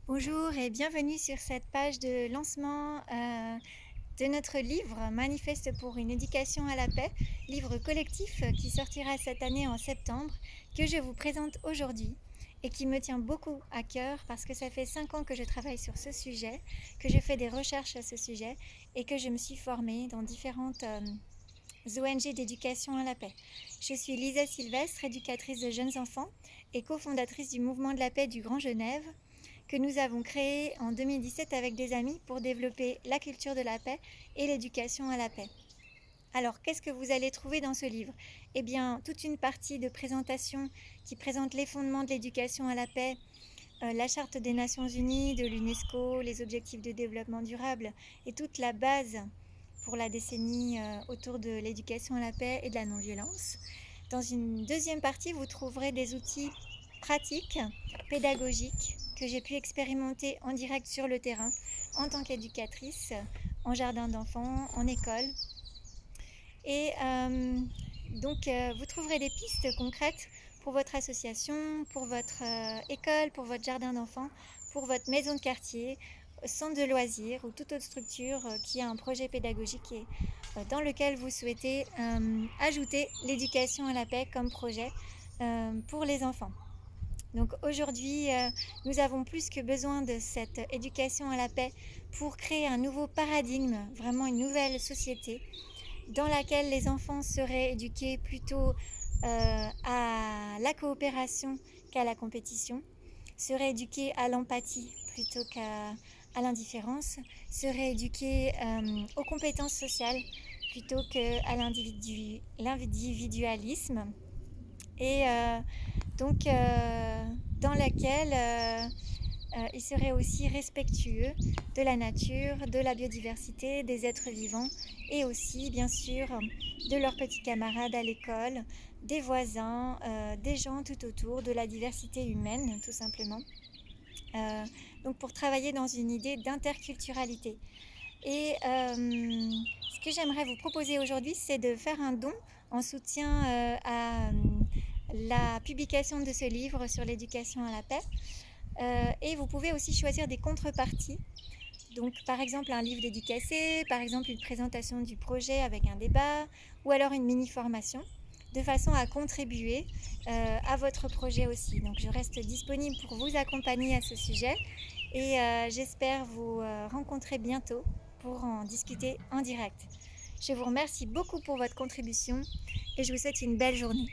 Bonjour et bienvenue sur cette page de lancement de notre livre Manifeste pour une éducation à la paix, livre collectif qui sortira cette année en septembre, que je vous présente aujourd'hui et qui me tient beaucoup à cœur parce que ça fait 5 ans que je travaille sur ce sujet, que je fais des recherches à ce sujet et que je me suis formée dans différentes ONG d'éducation à la paix. Je suis Lisa Sylvestre, éducatrice de jeunes enfants et cofondatrice du mouvement de la paix du Grand Genève, que nous avons créé en 2017 avec des amis pour développer la culture de la paix et l'éducation à la paix. Alors, qu'est-ce que vous allez trouver dans ce livre? Eh bien, toute une partie de présentation qui présente les fondements de l'éducation à la paix, la Charte des Nations Unies, de l'UNESCO, les objectifs de développement durable et toute la base pour la décennie autour de l'éducation à la paix et de la non-violence. Dans une deuxième partie, vous trouverez des outils pratiques, pédagogiques, que j'ai pu expérimenter en direct sur le terrain en tant qu'éducatrice, en jardin d'enfants, en école. Et vous trouverez des pistes concrètes pour votre association, pour votre école, pour votre jardin d'enfants, pour votre maison de quartier, centre de loisirs ou toute autre structure qui a un projet pédagogique et dans lequel vous souhaitez ajouter l'éducation à la paix comme projet pour les enfants. Donc aujourd'hui, nous avons plus que besoin de cette éducation à la paix pour créer un nouveau paradigme, vraiment une nouvelle société dans laquelle les enfants seraient éduqués plutôt à la coopération qu'à la compétition, seraient éduqués à l'empathie plutôt qu'à l'indifférence, seraient éduqués aux compétences sociales plutôt qu'à l'individualisme et dans laquelle ils seraient aussi respectueux de la nature, de la biodiversité, des êtres vivants et aussi bien sûr de leurs petits camarades à l'école, des voisins, des gens tout autour, de la diversité humaine tout simplement. Donc pour travailler dans une idée d'interculturalité. Et ce que j'aimerais vous proposer aujourd'hui, c'est de faire un don en soutien à la publication de ce livre sur l'éducation à la paix. Et vous pouvez aussi choisir des contreparties. Donc par exemple un livre dédicacé, par exemple une présentation du projet avec un débat, ou alors une mini-formation, de façon à contribuer à votre projet aussi. Donc je reste disponible pour vous accompagner à ce sujet et j'espère vous rencontrer bientôt pour en discuter en direct. Je vous remercie beaucoup pour votre contribution et je vous souhaite une belle journée.